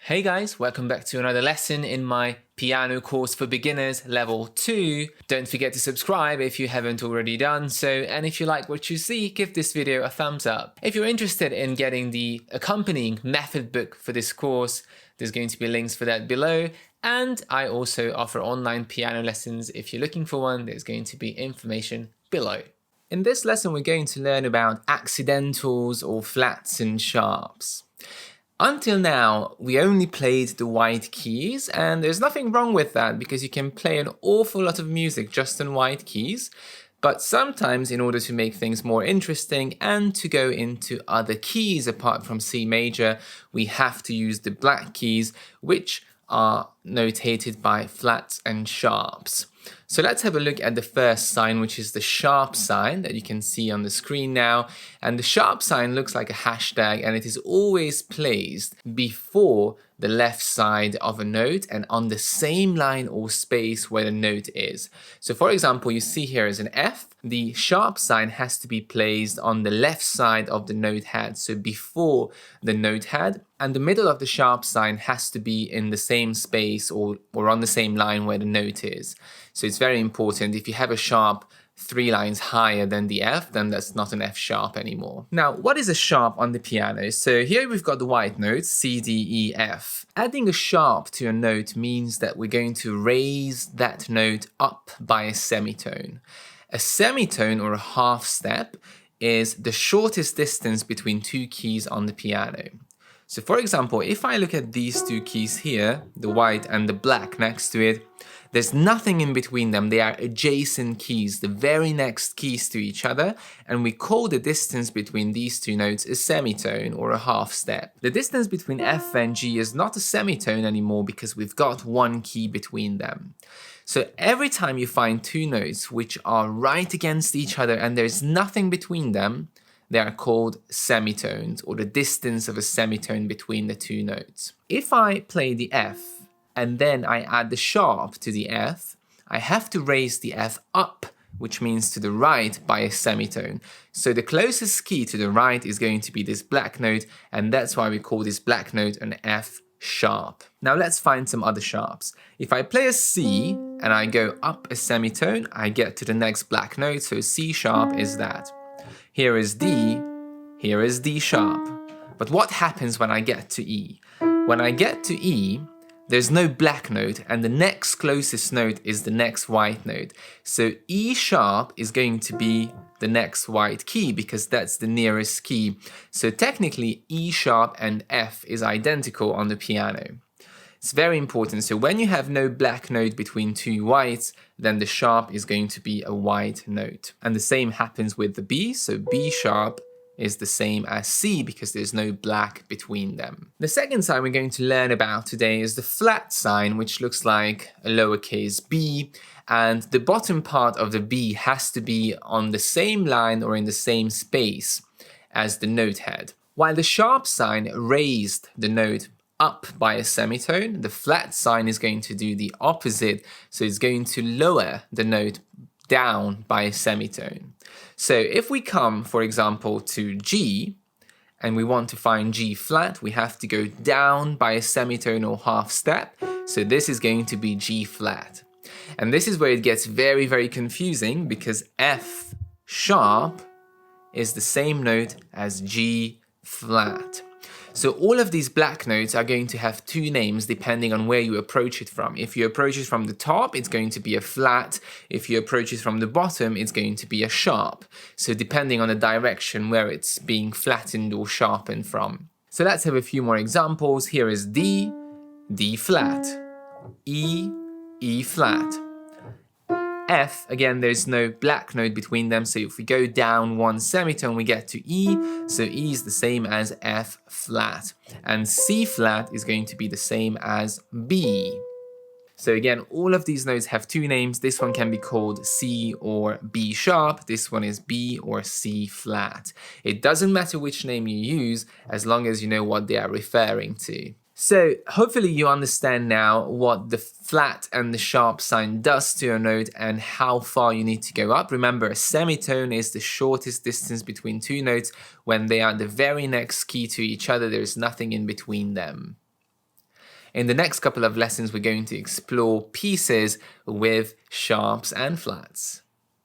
Hey guys, welcome back to another lesson in my piano course for beginners level 2. Don't forget to subscribe if you haven't already done so, and if you like what you see, give this video a thumbs up. If you're interested in getting the accompanying method book for this course, there's going to be links for that below, and I also offer online piano lessons. If you're looking for one, there's going to be information below. In this lesson, we're going to learn about accidentals or flats and sharps. Until now, we only played the white keys, and there's nothing wrong with that because you can play an awful lot of music just on white keys. But sometimes, in order to make things more interesting and to go into other keys apart from C major, we have to use the black keys, which are notated by flats and sharps. So let's have a look at the first sign, which is the sharp sign that you can see on the screen now. And the sharp sign looks like a hashtag, and it is always placed before the left side of a note and on the same line or space where the note is. So for example, you see here is an F. The sharp sign has to be placed on the left side of the note head, so before the note head, and the middle of the sharp sign has to be in the same space or on the same line where the note is. So it's very important. If you have a sharp 3 lines higher than the F, then that's not an F sharp anymore. Now, what is a sharp on the piano? So here we've got the white notes, C, D, E, F. Adding a sharp to a note means that we're going to raise that note up by a semitone. A semitone, or a half step, is the shortest distance between two keys on the piano. So for example, if I look at these two keys here, the white and the black next to it, there's nothing in between them. They are adjacent keys, the very next keys to each other, and we call the distance between these two notes a semitone or a half step. The distance between F and G is not a semitone anymore because we've got one key between them. So every time you find two notes which are right against each other and there's nothing between them, they are called semitones, or the distance of a semitone between the two notes. If I play the F and then I add the sharp to the F, I have to raise the F up, which means to the right, by a semitone. So the closest key to the right is going to be this black note, and that's why we call this black note an F sharp. Now let's find some other sharps. If I play a C and I go up a semitone, I get to the next black note, so C sharp is that. Here is D, here is D sharp. But what happens when I get to E? When I get to E, there's no black note, and the next closest note is the next white note. So E sharp is going to be the next white key because that's the nearest key. So technically E sharp and F is identical on the piano. It's very important. So when you have no black note between two whites, then the sharp is going to be a white note. And the same happens with the B. So B sharp is the same as C because there's no black between them. The second sign we're going to learn about today is the flat sign, which looks like a lowercase b, and the bottom part of the B has to be on the same line or in the same space as the note head. While the sharp sign raised the note up by a semitone, the flat sign is going to do the opposite, so it's going to lower the note down by a semitone. So if we come, for example, to G, and we want to find G flat, we have to go down by a semitone or half step, so this is going to be G flat. And this is where it gets very, very confusing because F sharp is the same note as G flat. So all of these black notes are going to have two names depending on where you approach it from. If you approach it from the top, it's going to be a flat. If you approach it from the bottom, it's going to be a sharp. So depending on the direction where it's being flattened or sharpened from. So let's have a few more examples. Here is D, D flat, E, E flat. F, again, there's no black note between them, so if we go down one semitone, we get to E, so E is the same as F flat. And C flat is going to be the same as B. So again, all of these notes have two names. This one can be called C or B sharp. This one is B or C flat. It doesn't matter which name you use, as long as you know what they are referring to. So hopefully you understand now what the flat and the sharp sign does to a note and how far you need to go up. Remember, a semitone is the shortest distance between two notes when they are the very next key to each other. There is nothing in between them. In the next couple of lessons, we're going to explore pieces with sharps and flats.